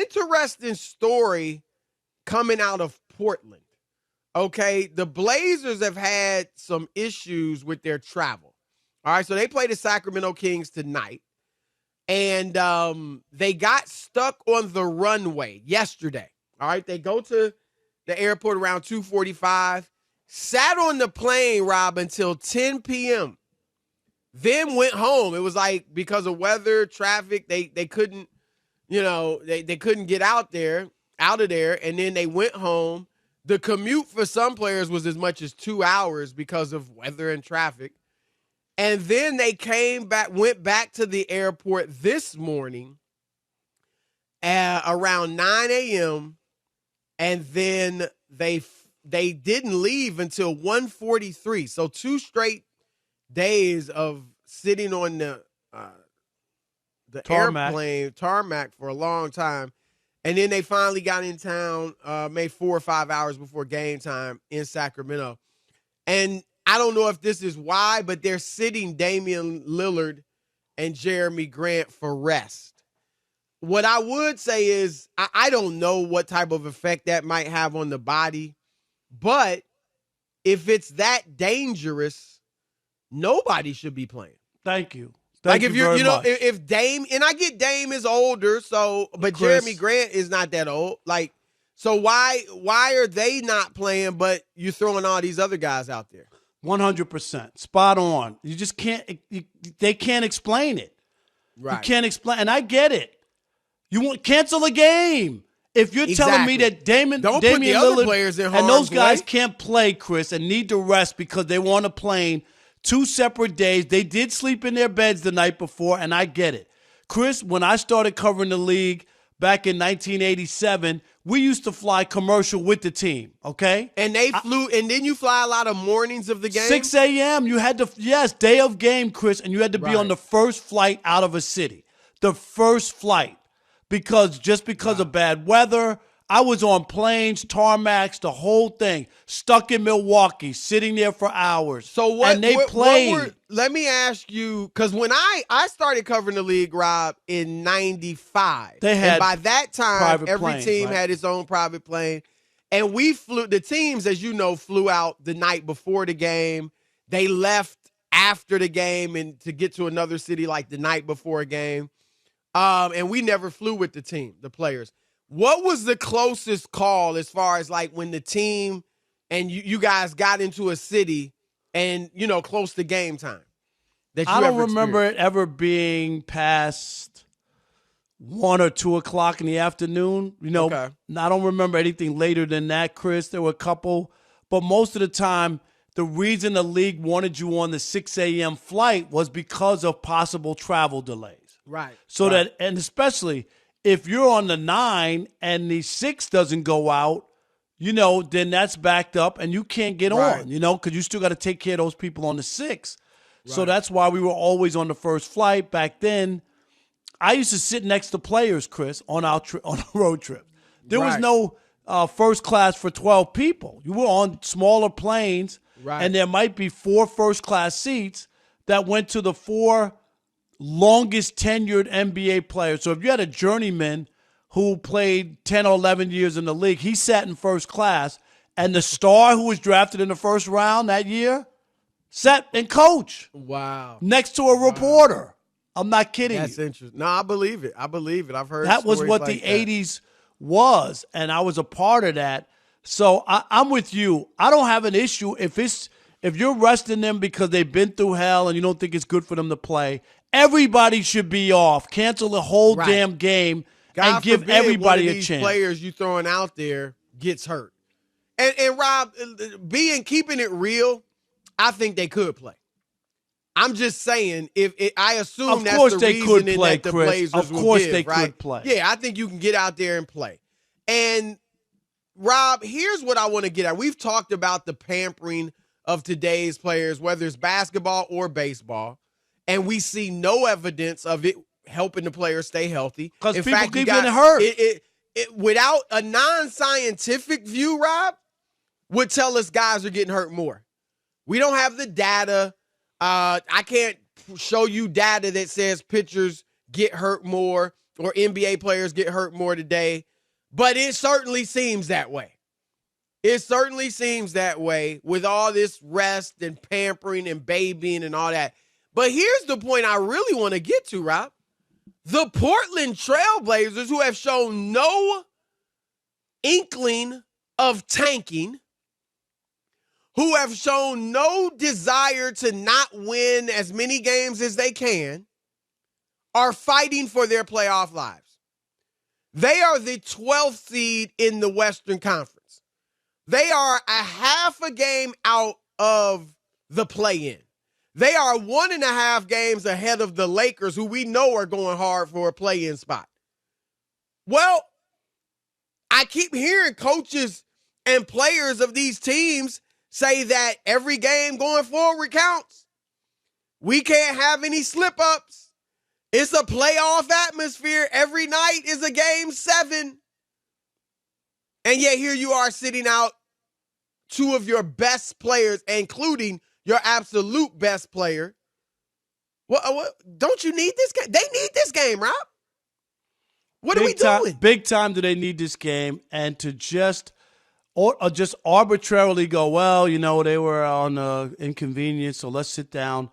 interesting story coming out of Portland. Okay, the Blazers have had some issues with their travel. All right, so they play the Sacramento Kings tonight, and they got stuck on the runway yesterday. All right, they go to the airport around 2:45, sat on the plane, Rob, until 10 p.m., then went home. It was like because of weather, traffic, they couldn't, they couldn't get out of there, and then they went home. The commute for some players was as much as 2 hours because of weather and traffic. And then they went back to the airport this morning around 9 a.m., and then they didn't leave until 1:43. So 2 straight days of sitting on the tarmac for a long time. And then they finally got in town maybe 4 or 5 hours before game time in Sacramento. And I don't know if this is why, but they're sitting Damien Lillard and Jeremy Grant for rest. What I would say is I don't know what type of effect that might have on the body, but if it's that dangerous, nobody should be playing. Thank you. If Dame, and I get Dame is older, but Chris, Jeremy Grant is not that old. So why are they not playing, but you're throwing all these other guys out there? 100%. Spot on. You just can't, they can't explain it. Right. You can't explain, and I get it. You want cancel a game. If you're telling me that Damien Lillard players in and those guys way. can't play, Chris, and need to rest because they want to play 2 separate days. They did sleep in their beds the night before, and I get it. Chris, when I started covering the league back in 1987, we used to fly commercial with the team, okay? And they flew, and then you fly a lot of mornings of the game? 6 a.m. You had to, day of game, Chris, and you had to be on the first flight out of a city. The first flight. Because of bad weather, I was on planes, tarmacs, the whole thing, stuck in Milwaukee, sitting there for hours. So what? And they played. Let me ask you, because when I started covering the league, Rob, in '95, and by that time, every team had its own private plane, and we flew. The teams, as you know, flew out the night before the game. They left after the game and to get to another city like the night before a game. And we never flew with the team, the players. What was the closest call as far as like when the team and you guys got into a city and, close to game time? I don't remember it ever being past 1 or 2 o'clock in the afternoon. Okay. I don't remember anything later than that, Chris. There were a couple. But most of the time, the reason the league wanted you on the 6 a.m. flight was because of possible travel delays. Right. So that, and especially if you're on the 9 and the 6 doesn't go out, then that's backed up and you can't get on, because you still got to take care of those people on the 6. Right. So that's why we were always on the first flight back then. I used to sit next to players, Chris, on our road trip. There was no first class for 12 people. You were on smaller planes, and there might be 4 first class seats that went to the 4 longest tenured NBA players. So if you had a journeyman who played 10 or 11 years in the league, he sat in first class, and the star who was drafted in the first round that year sat and coach. Wow. Next to a reporter. I'm not kidding. That's interesting. No, I believe it. I've heard that was what the 80s was, and I was a part of that. So I'm with you. I don't have an issue if you're resting them because they've been through hell and you don't think it's good for them to play. Everybody should be off. Cancel the whole damn game and give everybody a chance. Players you throwing out there gets hurt. And Rob, keeping it real, I think they could play. I'm just saying, I assume that's the reasoning that the Blazers will give, right? Of course they could play. Yeah, I think you can get out there and play. And Rob, here's what I want to get at. We've talked about the pampering of today's players, whether it's basketball or baseball. And we see no evidence of it helping the players stay healthy. Because people keep getting hurt. Without a non-scientific view, Rob, would tell us guys are getting hurt more. We don't have the data. I can't show you data that says pitchers get hurt more or NBA players get hurt more today, but it certainly seems that way. It certainly seems that way with all this rest and pampering and babying and all that. But here's the point I really want to get to, Rob. The Portland Trailblazers, who have shown no inkling of tanking, who have shown no desire to not win as many games as they can, are fighting for their playoff lives. They are the 12th seed in the Western Conference. They are a half a game out of the play-in. They are 1.5 games ahead of the Lakers, who we know are going hard for a play-in spot. Well, I keep hearing coaches and players of these teams say that every game going forward counts. We can't have any slip-ups. It's a playoff atmosphere. Every night is a game 7. And yet here you are sitting out 2 of your best players, including your absolute best player. What, don't you need this game? They need this game, Rob. What are we doing? Big time do they need this game, and to just arbitrarily go, well, they were on inconvenience, so let's sit down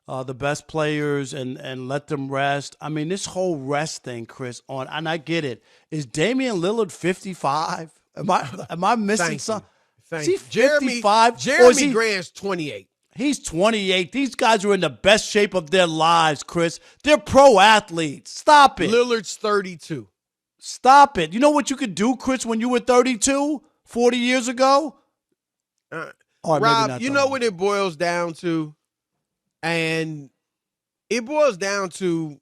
the best players and let them rest. I mean, this whole rest thing, Chris, and I get it. Is Damien Lillard 55? Am I missing something? Is he 55? Jeremy Grant's 28. He's 28. These guys are in the best shape of their lives, Chris. They're pro athletes. Stop it. Lillard's 32. Stop it. You know what you could do, Chris, when you were 32, 40 years ago? Rob, you know what it boils down to? And it boils down to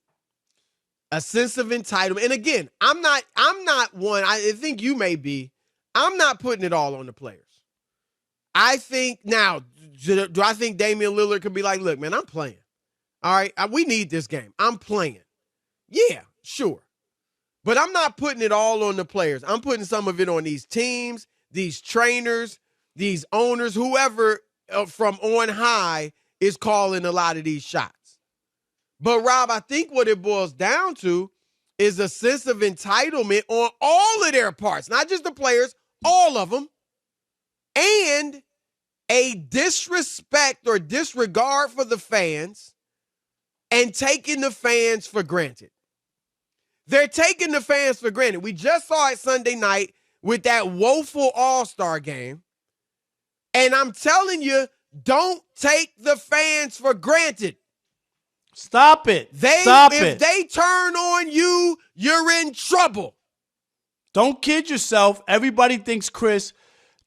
a sense of entitlement. And again, I'm not one, I think you may be, I'm not putting it all on the players. I think now, do I think Damian Lillard could be like, look, man, I'm playing. All right, we need this game. I'm playing. Yeah, sure. But I'm not putting it all on the players. I'm putting some of it on these teams, these trainers, these owners, whoever from on high is calling a lot of these shots. But, Rob, I think what it boils down to is a sense of entitlement on all of their parts, not just the players, all of them, and a disrespect or disregard for the fans and taking the fans for granted. They're taking the fans for granted. We just saw it Sunday night with that woeful All-Star game. And I'm telling you, don't take the fans for granted. Stop it. If they turn on you, you're in trouble. Don't kid yourself. Everybody thinks, Chris,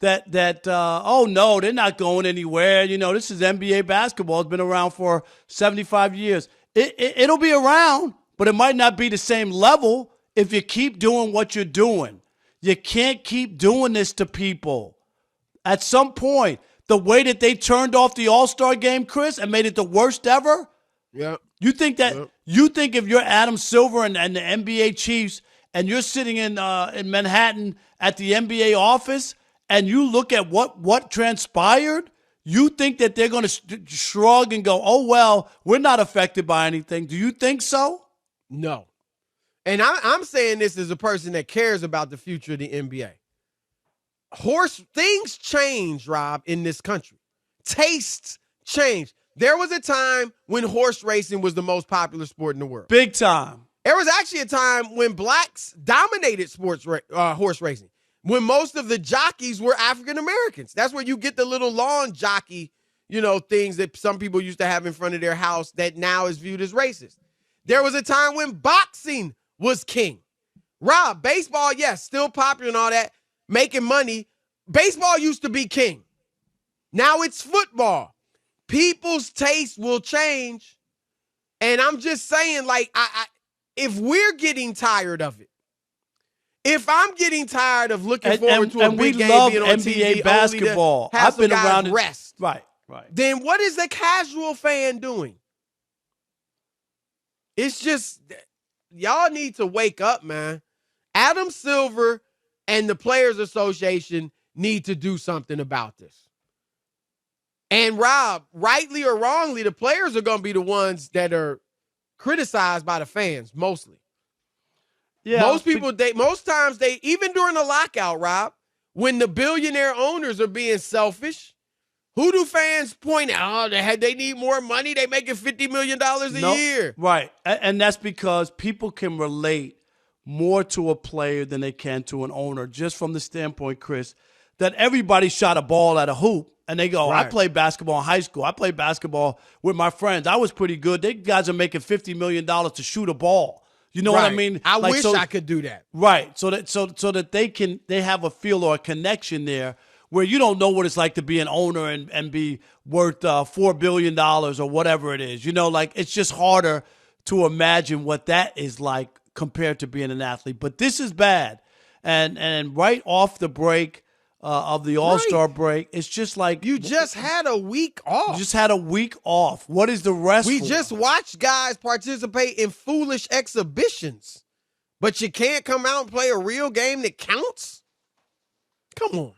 that oh, no, they're not going anywhere. This is NBA basketball. It's been around for 75 years. It'll be around, but it might not be the same level if you keep doing what you're doing. You can't keep doing this to people. At some point, the way that they turned off the All-Star game, Chris, and made it the worst ever, yeah. You think if you're Adam Silver and the NBA Chiefs and you're sitting in Manhattan at the NBA office and you look at what transpired, you think that they're going to shrug and go, oh, well, we're not affected by anything. Do you think so? No. And I'm saying this as a person that cares about the future of the NBA. Things change, Rob, in this country. Tastes change. There was a time when horse racing was the most popular sport in the world. Big time. There was actually a time when blacks dominated horse racing, when most of the jockeys were African Americans. That's where you get the little lawn jockey, things that some people used to have in front of their house that now is viewed as racist. There was a time when boxing was king. Rob, baseball, yes, still popular and all that, making money. Baseball used to be king. Now it's football. People's taste will change. And I'm just saying, if we're getting tired of it, if I'm getting tired of looking forward to a big game being on NBA TV basketball, only to have I've been around rest, right. Then what is the casual fan doing? It's just, y'all need to wake up, man. Adam Silver and the Players Association need to do something about this. And Rob, rightly or wrongly, the players are going to be the ones that are criticized by the fans mostly. Yeah. Most times even during the lockout, Rob, when the billionaire owners are being selfish, who do fans point out? Oh, they need more money. They making $50 million a year. Right. And that's because people can relate more to a player than they can to an owner, just from the standpoint, Chris, that everybody shot a ball at a hoop and they go, right. I played basketball in high school. I played basketball with my friends. I was pretty good. They guys are making $50 million to shoot a ball. You know what I mean? I wish I could do that. Right. So that they have a feel or a connection there where you don't know what it's like to be an owner and be worth $4 billion or whatever it is. You know, like it's just harder to imagine what that is like compared to being an athlete. But this is bad. And right off the break of the All-Star break, it's just like you just had a week off. You just had a week off. What is the rest We for? just watched guys participate in foolish exhibitions. But you can't come out and play a real game that counts? Come on.